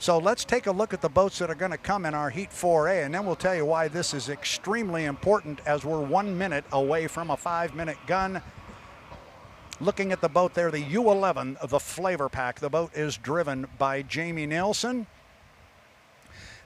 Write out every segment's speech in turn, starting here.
So let's take a look at the boats that are going to come in our Heat 4A, and then we'll tell you why this is extremely important as we're 1 minute away from a 5-minute gun. Looking at the boat there, the U11, the Flavor Pack. The boat is driven by Jamie Nielsen.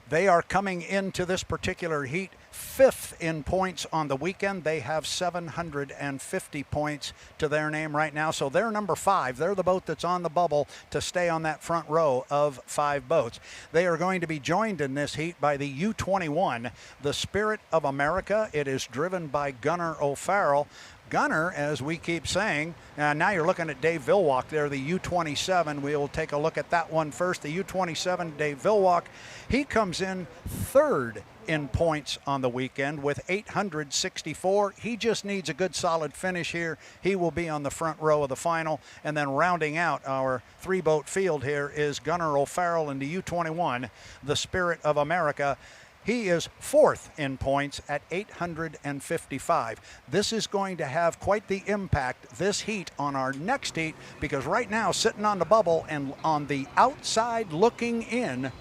They are coming into this particular heat 5th in points on the weekend. They have 750 points to their name right now. So they're number 5. They're the boat that's on the bubble to stay on that front row of 5 boats. They are going to be joined in this heat by the U21, the Spirit of America. It is driven by Gunnar O'Farrell. Gunnar, as we keep saying, now you're looking at Dave Vilwalk there, the U27. We'll take a look at that one first. The U27, Dave Vilwalk, he comes in 3rd in points on the weekend with 864. He just needs a good solid finish here. He will be on the front row of the final. And then rounding out our 3-boat field here is Gunnar O'Farrell in the U21, the Spirit of America. He is 4th in points at 855. This is going to have quite the impact, this heat, on our next heat, because right now, sitting on the bubble and on the outside looking in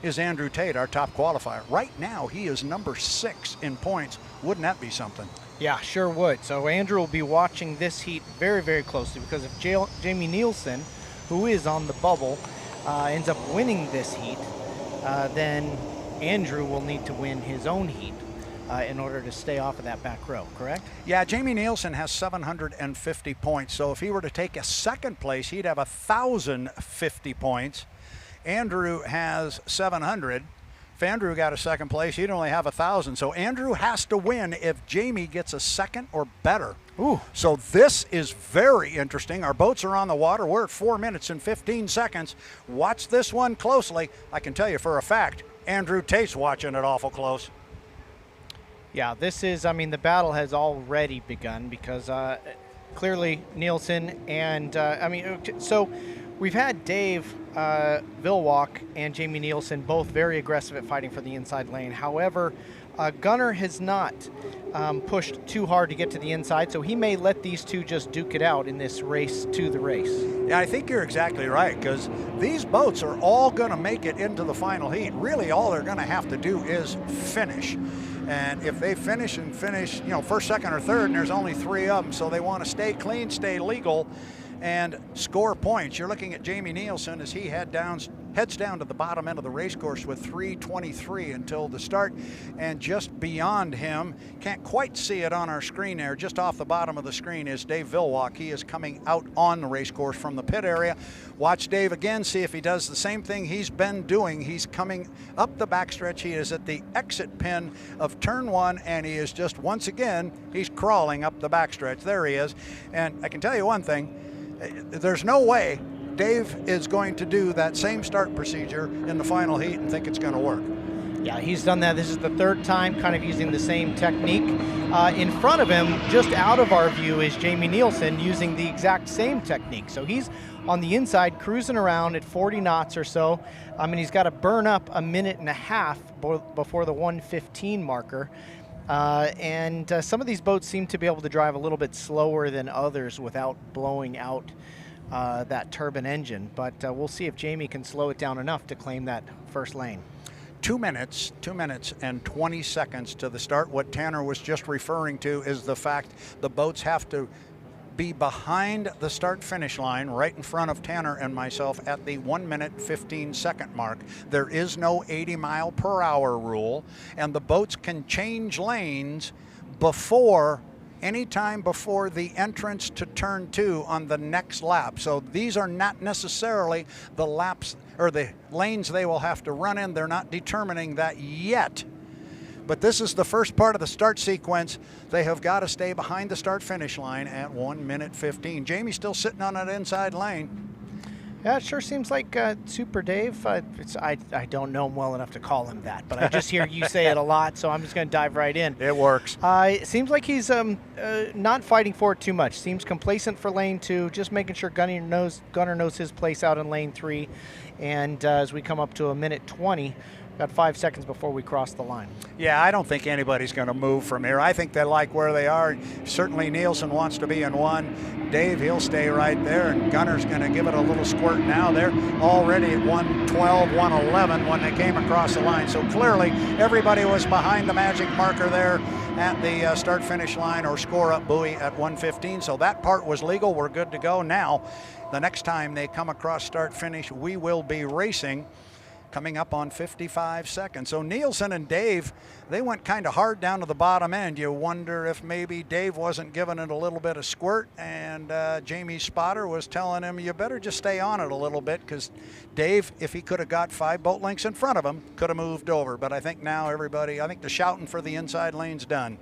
is Andrew Tate, our top qualifier. Right now, he is number 6 in points. Wouldn't that be something? Yeah, sure would. So Andrew will be watching this heat very, very closely, because if Jamie Nielsen, who is on the bubble, ends up winning this heat, then Andrew will need to win his own heat in order to stay off of that back row, correct? Yeah, Jamie Nielsen has 750 points. So if he were to take a 2nd place, he'd have 1,050 points. Andrew has 700. If Andrew got a 2nd place, he'd only have 1,000. So Andrew has to win if Jamie gets a 2nd or better. Ooh. So this is very interesting. Our boats are on the water. We're at 4 minutes and 15 seconds. Watch this one closely. I can tell you for a fact, Andrew Tate's watching it awful close. Yeah, this is, I mean, the battle has already begun, because clearly Nielsen and, so we've had Dave Vilwalk and Jamie Nielsen both very aggressive at fighting for the inside lane. However, Gunnar has not pushed too hard to get to the inside, so he may let these two just duke it out in this race to the race. Yeah, I think you're exactly right, because these boats are all going to make it into the final heat. Really, all they're going to have to do is finish. And if they finish, you know, 1st, 2nd, or 3rd, and there's only 3 of them, so they want to stay clean, stay legal, and score points. You're looking at Jamie Nielsen as he heads down to the bottom end of the race course with 3:23 until the start, and just beyond him, can't quite see it on our screen there, just off the bottom of the screen is Dave Vilwalk. He is coming out on the race course from the pit area. Watch Dave again, see if he does the same thing he's been doing. He's coming up the backstretch. He is at the exit pin of turn 1, and he is just, once again, he's crawling up the backstretch. There he is. And I can tell you one thing, there's no way Dave is going to do that same start procedure in the final heat and think it's going to work. Yeah, he's done that. This is the 3rd time, kind of using the same technique. In front of him, just out of our view, is Jamie Nielsen using the exact same technique. So he's on the inside, cruising around at 40 knots or so. I mean, he's got to burn up 1.5 minutes before the 1:15 marker. And some of these boats seem to be able to drive a little bit slower than others without blowing out that turbine engine. But we'll see if Jamie can slow it down enough to claim that 1st lane. 2 minutes and 20 seconds to the start. What Tanner was just referring to is the fact the boats have to be behind the start finish line, right in front of Tanner and myself at the 1 minute 15 second mark. There is no 80 mile per hour rule, and the boats can change lanes anytime before the entrance to turn 2 on the next lap. So these are not necessarily the laps or the lanes they will have to run in. They're not determining that yet. But this is the first part of the start sequence. They have got to stay behind the start finish line at 1 minute 15. Jamie's still sitting on that inside lane. Yeah, it sure seems like Super Dave. I don't know him well enough to call him that, but I just hear you say it a lot, so I'm just going to dive right in. It works. It seems like he's not fighting for it too much. Seems complacent for lane 2, just making sure Gunnar knows his place out in lane 3. And as we come up to 1 minute 20, Got 5 seconds before we cross the line. Yeah, I don't think anybody's going to move from here. I think they like where they are. Certainly Nielsen wants to be in 1. Dave, he'll stay right there, and Gunner's going to give it a little squirt now. They're already at 112, 111 when they came across the line. So clearly everybody was behind the magic marker there at the start-finish line or score-up buoy at 115. So that part was legal. We're good to go. Now, the next time they come across start-finish, we will be racing coming up on 55 seconds. So Nielsen and Dave, they went kind of hard down to the bottom end. You wonder if maybe Dave wasn't giving it a little bit of squirt, and Jamie's spotter was telling him, you better just stay on it a little bit, because Dave, if he could have got 5 boat lengths in front of him, could have moved over. But I think now everybody, I think the shouting for the inside lane's done.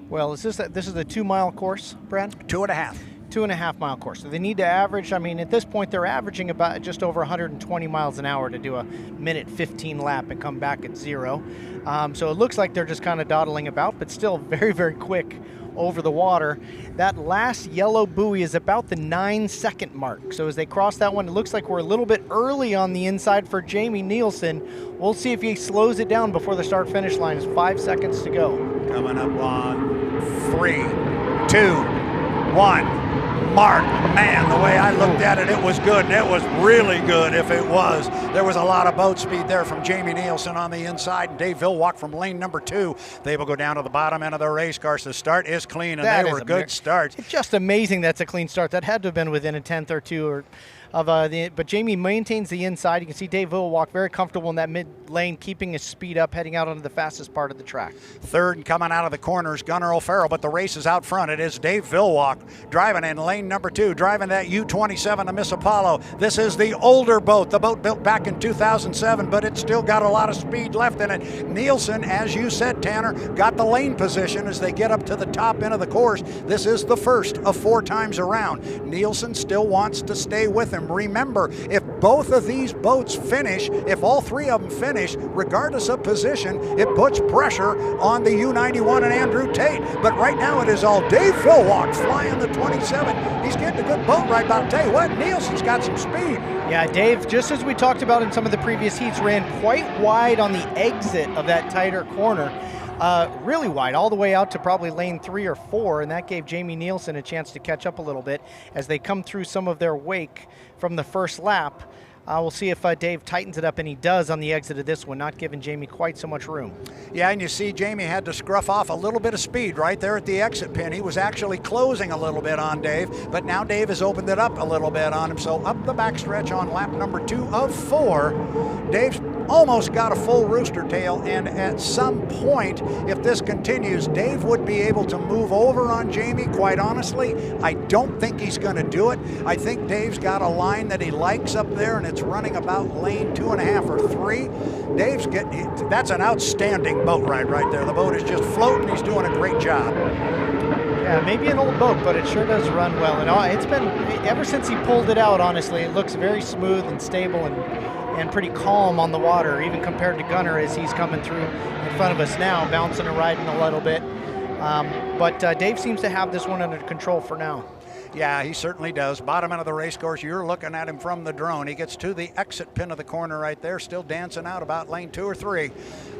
Well, this is the 2-mile course, Brad? 2.5. 2.5 mile course. So they need to average, I mean, at this point they're averaging about just over 120 miles an hour to do a minute 15 lap and come back at 0. So it looks like they're just kind of dawdling about, but still very, very quick over the water. That last yellow buoy is about the 9-second mark. So as they cross that one, it looks like we're a little bit early on the inside for Jamie Nielsen. We'll see if he slows it down before the start finish line. It's 5 seconds to go. Coming up on 3, 2, 1. Mark, man, the way I looked at it, it was good, and it was really good if it was. There was a lot of boat speed there from Jamie Nielsen on the inside, and Dave Villwalk from lane number 2. They will go down to the bottom end of the race cars. The start is clean, and they were good starts. It's just amazing that's a clean start. That had to have been within a tenth or two but Jamie maintains the inside. You can see Dave Villwalk very comfortable in that mid lane, keeping his speed up, heading out onto the fastest part of the track. Third and coming out of the corners, Gunnar O'Farrell, but the race is out front. It is Dave Villwalk driving in lane number 2, driving that U-27, the Miss Apollo. This is the older boat, the boat built back in 2007, but it's still got a lot of speed left in it. Nielsen, as you said, Tanner, got the lane position as they get up to the top end of the course. This is the first of 4 times around. Nielsen still wants to stay with him. Remember, if both of these boats finish, if all 3 of them finish, regardless of position, it puts pressure on the U91 and Andrew Tate. But right now it is all Dave Villwalk flying the 27. He's getting a good boat right, but I'll tell you what, Nielsen's got some speed. Yeah, Dave, just as we talked about in some of the previous heats, ran quite wide on the exit of that tighter corner. Really wide, all the way out to probably lane 3 or 4, and that gave Jamie Nielsen a chance to catch up a little bit as they come through some of their wake from the first lap. We'll see if Dave tightens it up, and he does on the exit of this one, not giving Jamie quite so much room. Yeah, and you see Jamie had to scruff off a little bit of speed right there at the exit pin. He was actually closing a little bit on Dave, but now Dave has opened it up a little bit on him. So up the backstretch on lap number 2 of 4, Dave's almost got a full rooster tail, and at some point, if this continues, Dave would be able to move over on Jamie. Quite honestly, I don't think he's going to do it. I think Dave's got a line that he likes up there, and it's running about lane 2.5 or 3. That's an outstanding boat ride right there. The boat is just floating. He's doing a great job. Yeah, maybe an old boat, but it sure does run well. And it's been, ever since he pulled it out, honestly, it looks very smooth and stable and pretty calm on the water, even compared to Gunnar as he's coming through in front of us now, bouncing and riding a little bit. But Dave seems to have this one under control for now. Yeah, he certainly does. Bottom end of the race course, you're looking at him from the drone. He gets to the exit pin of the corner right there, still dancing out about lane 2 or 3.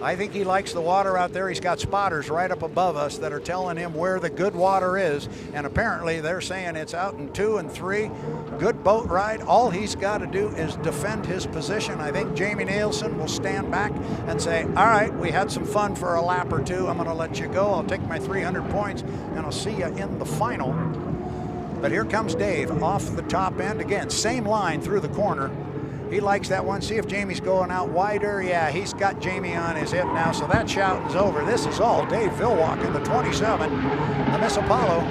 I think he likes the water out there. He's got spotters right up above us that are telling him where the good water is, and apparently they're saying it's out in 2 and 3. Good boat ride. All he's got to do is defend his position. I think Jamie Nielsen will stand back and say, all right, we had some fun for a lap or 2. I'm going to let you go. I'll take my 300 points, and I'll see you in the final. But here comes Dave off the top end. Again, same line through the corner. He likes that one. See if Jamie's going out wider. Yeah, he's got Jamie on his hip now, so that shouting's over. This is all Dave Villwalk in the 27. The Miss Apollo.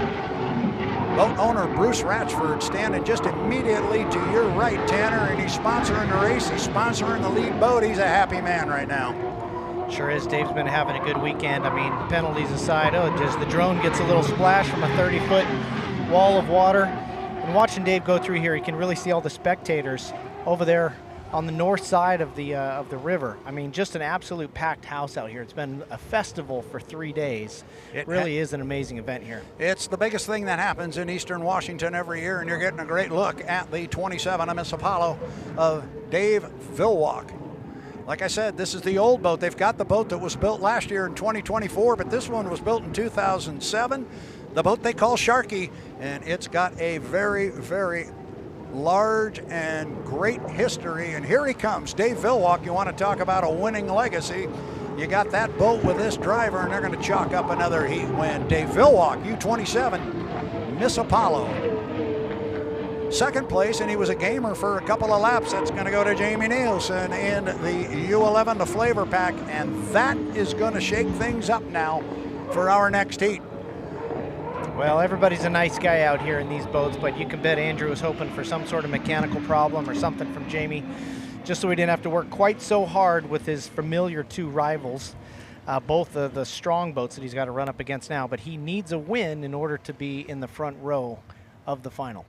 Boat owner Bruce Ratchford standing just immediately to your right, Tanner, and he's sponsoring the race. He's sponsoring the lead boat. He's a happy man right now. Sure is. Dave's been having a good weekend. I mean, penalties aside, just the drone gets a little splash from a 30-foot wall of water. And watching Dave go through here, you can really see all the spectators over there on the north side of the river. I mean, just an absolute packed house out here. It's been a festival for 3 days. It really is an amazing event here. It's the biggest thing that happens in Eastern Washington every year, and you're getting a great look at the 27 Miss Apollo of Dave Villwalk. Like I said, this is the old boat. They've got the boat that was built last year in 2024, but this one was built in 2007. The boat they call Sharky, and it's got a very, very large and great history. And here he comes, Dave Villwalk. You want to talk about a winning legacy. You got that boat with this driver, and they're going to chalk up another heat win. Dave Villwalk, U27, Miss Apollo. Second place, and he was a gamer for a couple of laps. That's going to go to Jamie Nielsen in the U11, the flavor pack, and that is going to shake things up now for our next heat. Well, everybody's a nice guy out here in these boats, but you can bet Andrew was hoping for some sort of mechanical problem or something from Jamie, just so he didn't have to work quite so hard with his familiar two rivals, both of the strong boats that he's got to run up against now. But he needs a win in order to be in the front row of the final.